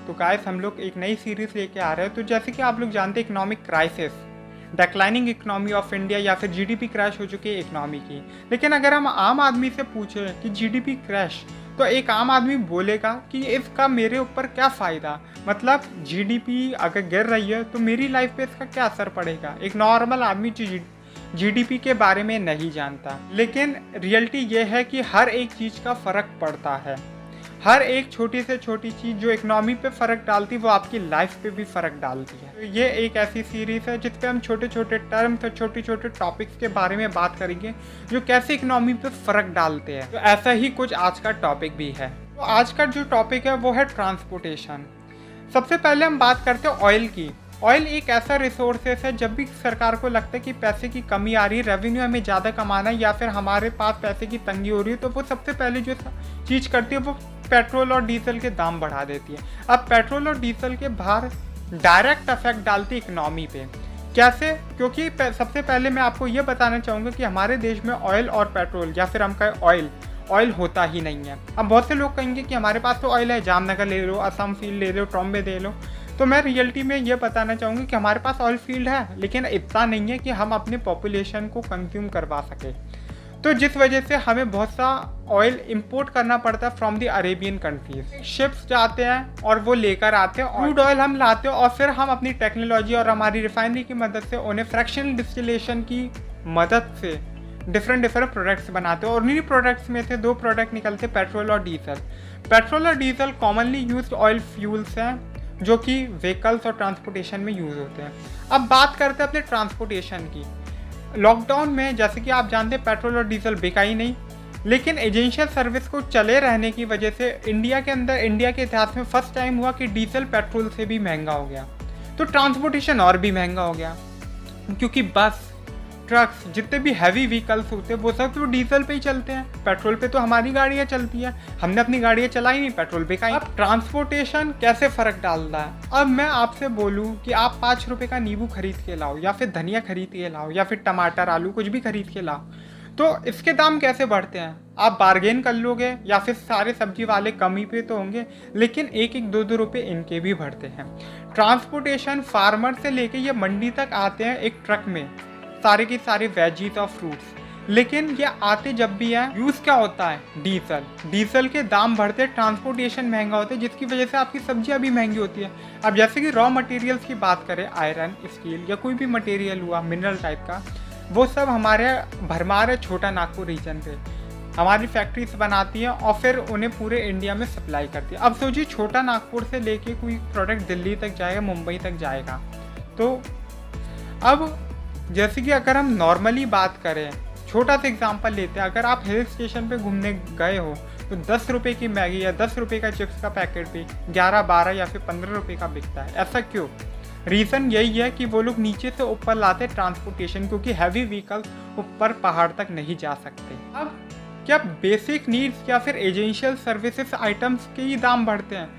तो गाइस हम लोग एक नई सीरीज लेके आ रहे हैं। तो जैसे कि आप लोग जानते हैं economic crisis, declining economy of India या फिर जीडीपी क्रैश हो चुकी है इकोनॉमी की। लेकिन अगर हम आम आदमी से पूछें कि जीडीपी क्रैश, तो एक आम आदमी बोलेगा कि इसका मेरे ऊपर क्या फ़ायदा, मतलब जीडीपी अगर गिर रही है तो मेरी लाइफ पे इसका क्या असर पड़ेगा। एक नॉर्मल आदमी जीडीपी के बारे में नहीं जानता, लेकिन रियलिटी ये है कि हर एक चीज़ का फ़र्क पड़ता है। हर एक छोटी से छोटी चीज़ जो इकोनॉमी पे फ़र्क डालती है वो आपकी लाइफ पे भी फ़र्क डालती है। तो ये एक ऐसी सीरीज़ है जिस पे हम छोटे छोटे टर्म्स और छोटे छोटे टॉपिक्स के बारे में बात करेंगे जो कैसे इकोनॉमी पे फ़र्क डालते हैं। तो ऐसा ही कुछ आज का टॉपिक भी है। तो आज का जो टॉपिक है वो है ट्रांसपोर्टेशन। सबसे पहले हम बात करते हैं ऑयल की। ऑयल एक ऐसा रिसोर्सेस है, जब भी सरकार को लगता है कि पैसे की कमी आ रही है, रेवेन्यू हमें ज़्यादा कमाना है या फिर हमारे पास पैसे की तंगी हो रही है, तो वो सबसे पहले जो चीज़ करती है वो पेट्रोल और डीजल के दाम बढ़ा देती है। अब पेट्रोल और डीजल के बाहर डायरेक्ट इफेक्ट डालती है इकोनॉमी पे। कैसे? क्योंकि सबसे पहले मैं आपको ये बताना चाहूँगा कि हमारे देश में ऑयल और पेट्रोल या फिर हम कहें ऑयल होता ही नहीं है। अब बहुत से लोग कहेंगे कि हमारे पास तो ऑयल है, जामनगर ले लो, असम फील्ड ले लो, ट्रॉम्बे ले लो। तो मैं रियलिटी में ये बताना चाहूँगी कि हमारे पास ऑयल फील्ड है, लेकिन इतना नहीं है कि हम अपने पॉपुलेशन को कंज्यूम करवा सके। तो जिस वजह से हमें बहुत सा ऑयल इंपोर्ट करना पड़ता है from the Arabian countries. Ships जाते हैं और वो लेकर आते हैं, क्रूड ऑयल हम लाते हैं और फिर हम अपनी टेक्नोलॉजी और हमारी रिफाइनरी की मदद से उन्हें फ्रैक्शनल डिस्टिलेशन की मदद से डिफरेंट प्रोडक्ट्स बनाते हैं। और उन्हीं प्रोडक्ट्स में से दो प्रोडक्ट निकलते हैं, पेट्रोल और डीजल। पेट्रोल और diesel commonly used oil fuels हैं जो कि व्हीकल्स और ट्रांसपोर्टेशन में यूज़ होते हैं। अब बात करते हैं अपने ट्रांसपोर्टेशन की। लॉकडाउन में जैसे कि आप जानते हैं पेट्रोल और डीजल बिका ही नहीं, लेकिन एजेंशियल सर्विस को चले रहने की वजह से इंडिया के इतिहास में फर्स्ट टाइम हुआ कि डीजल पेट्रोल से भी महंगा हो गया। तो ट्रांसपोर्टेशन और भी महंगा हो गया, क्योंकि बस, ट्रक्स, जितने भी हैवी व्हीकल्स होते हैं वो सब तो डीजल पे ही चलते हैं। पेट्रोल पे तो हमारी गाड़ियाँ चलती हैं, हमने अपनी गाड़ियाँ चलाई नहीं, पेट्रोल पे का। अब ट्रांसपोर्टेशन कैसे फ़र्क डाल रहा है। अब मैं आपसे बोलूँ कि आप 5 रुपये का नींबू खरीद के लाओ या फिर धनिया खरीद के लाओ या फिर टमाटर, आलू, कुछ भी खरीद के लाओ, तो इसके दाम कैसे बढ़ते हैं। आप बार्गेन कर लोगे या फिर सारे सब्जी वाले कम ही पे तो होंगे, लेकिन 1-1, 2-2 रुपये इनके भी बढ़ते हैं। ट्रांसपोर्टेशन फार्मर से लेके ये मंडी तक आते हैं एक ट्रक में, सारे के सारे वेजीज और फ्रूट्स, लेकिन ये आते जब भी है यूज़ क्या होता है, डीजल के दाम बढ़ते, ट्रांसपोर्टेशन महंगा होता है, जिसकी वजह से आपकी सब्जियां भी महंगी होती है। अब जैसे कि रॉ मटेरियल्स की बात करें, आयरन, स्टील या कोई भी मटेरियल हुआ मिनरल टाइप का, वो सब हमारे भरमार है छोटा नागपुर रीजन पे, हमारी फैक्ट्रीज बनाती हैं और फिर उन्हें पूरे इंडिया में सप्लाई करती है। अब सोचिए छोटा नागपुर से लेके कोई प्रोडक्ट दिल्ली तक जाएगा, मुंबई तक जाएगा। तो अब जैसे कि अगर हम नॉर्मली बात करें, छोटा सा एग्जांपल लेते हैं, अगर आप हिल स्टेशन पे घूमने गए हो तो 10 रुपये की मैगी या 10 रुपये का चिप्स का पैकेट भी 11, 12 या फिर 15 रुपये का बिकता है। ऐसा क्यों? रीज़न यही है कि वो लोग नीचे से ऊपर लाते ट्रांसपोर्टेशन, क्योंकि हैवी व्हीकल्स ऊपर पहाड़ तक नहीं जा सकते। अब क्या बेसिक नीड्स या फिर एजेंशियल सर्विसेज आइटम्स के ही दाम बढ़ते हैं?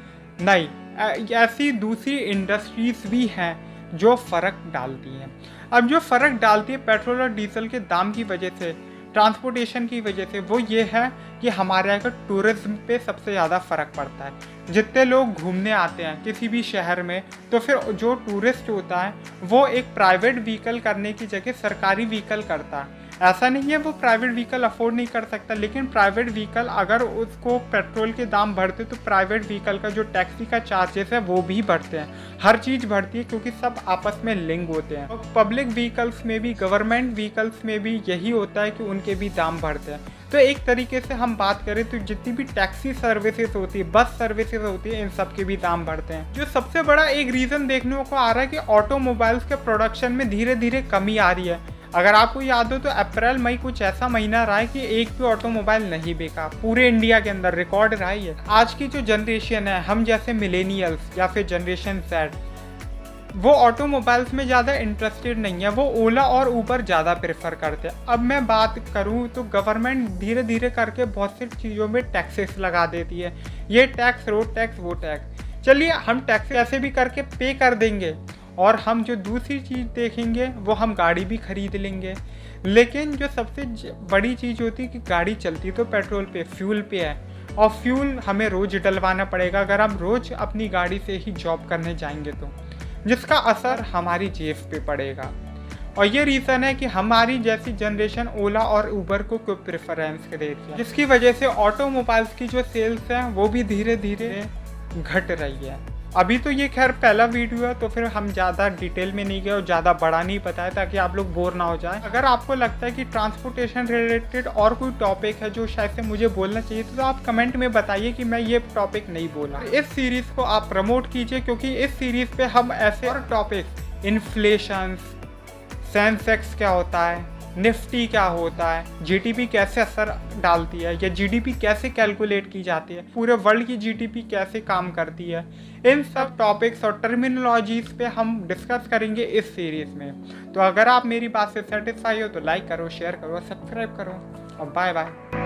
नहीं, ऐसी दूसरी इंडस्ट्रीज भी हैं जो फ़र्क डालती हैं। अब जो फ़र्क डालती है पेट्रोल और डीजल के दाम की वजह से, ट्रांसपोर्टेशन की वजह से, वो ये है कि हमारे यहाँ का टूरिज्म पे सबसे ज़्यादा फ़र्क पड़ता है। जितने लोग घूमने आते हैं किसी भी शहर में, तो फिर जो टूरिस्ट होता है वो एक प्राइवेट व्हीकल करने की जगह सरकारी व्हीकल करता है। ऐसा नहीं है वो प्राइवेट व्हीकल अफोर्ड नहीं कर सकता, लेकिन प्राइवेट व्हीकल अगर उसको पेट्रोल के दाम बढ़ते तो प्राइवेट व्हीकल का जो टैक्सी का चार्जेस है वो भी बढ़ते हैं। हर चीज़ बढ़ती है क्योंकि सब आपस में लिंक होते हैं। और पब्लिक व्हीकल्स में भी, गवर्नमेंट व्हीकल्स में भी यही होता है कि उनके भी दाम बढ़ते हैं। तो एक तरीके से हम बात करें तो जितनी भी टैक्सी सर्विसेज होती है, बस सर्विसेज होती है, इन सब के भी दाम बढ़ते हैं। जो सबसे बड़ा एक रीज़न देखने को आ रहा है कि ऑटोमोबाइल्स के प्रोडक्शन में धीरे धीरे कमी आ रही है। अगर आपको याद हो तो अप्रैल मई कुछ ऐसा महीना रहा है कि एक भी ऑटोमोबाइल नहीं बेचा पूरे इंडिया के अंदर, रिकॉर्ड रहा ही है। आज की जो जनरेशन है, हम जैसे मिलेनियल्स या फिर जनरेशन Z, वो ऑटोमोबाइल्स में ज़्यादा इंटरेस्टेड नहीं है, वो ओला और ऊबर ज़्यादा प्रेफर करते हैं। अब मैं बात करूँ तो गवर्नमेंट धीरे धीरे करके बहुत सी चीज़ों में टैक्सेस लगा देती है, ये टैक्स, रोड टैक्स, वो टैक्स। चलिए हम टैक्स ऐसे भी करके पे कर देंगे और हम जो दूसरी चीज़ देखेंगे वो हम गाड़ी भी खरीद लेंगे। लेकिन जो सबसे बड़ी चीज़ होती है कि गाड़ी चलती तो पेट्रोल पे, फ्यूल पे है, और फ्यूल हमें रोज डलवाना पड़ेगा अगर हम रोज अपनी गाड़ी से ही जॉब करने जाएंगे तो, जिसका असर हमारी जेब पे पड़ेगा। और ये रीज़न है कि हमारी जैसी जनरेशन ओला और उबर को कोई प्रेफरेंस दे रही है, जिसकी वजह से ऑटोमोबाइल्स की जो सेल्स हैं वो भी धीरे धीरे घट रही है। अभी तो ये खैर पहला वीडियो है, तो फिर हम ज़्यादा डिटेल में नहीं गए और ज़्यादा बड़ा नहीं बताया ताकि आप लोग बोर ना हो जाए। अगर आपको लगता है कि ट्रांसपोर्टेशन रिलेटेड और कोई टॉपिक है जो शायद से मुझे बोलना चाहिए तो आप कमेंट में बताइए कि मैं ये टॉपिक नहीं बोला। इस सीरीज़ को आप प्रमोट कीजिए, क्योंकि इस सीरीज़ पे हम ऐसे और टॉपिक, इन्फ्लेशन, सेंसेक्स क्या होता है, निफ्टी क्या होता है, जीडीपी कैसे असर डालती है, या जीडीपी कैसे कैलकुलेट की जाती है, पूरे वर्ल्ड की जीडीपी कैसे काम करती है, इन सब टॉपिक्स और टर्मिनोलॉजीज पे हम डिस्कस करेंगे इस सीरीज़ में। तो अगर आप मेरी बात से सेटिस्फाई हो तो लाइक करो, शेयर करो, सब्सक्राइब करो और बाय बाय।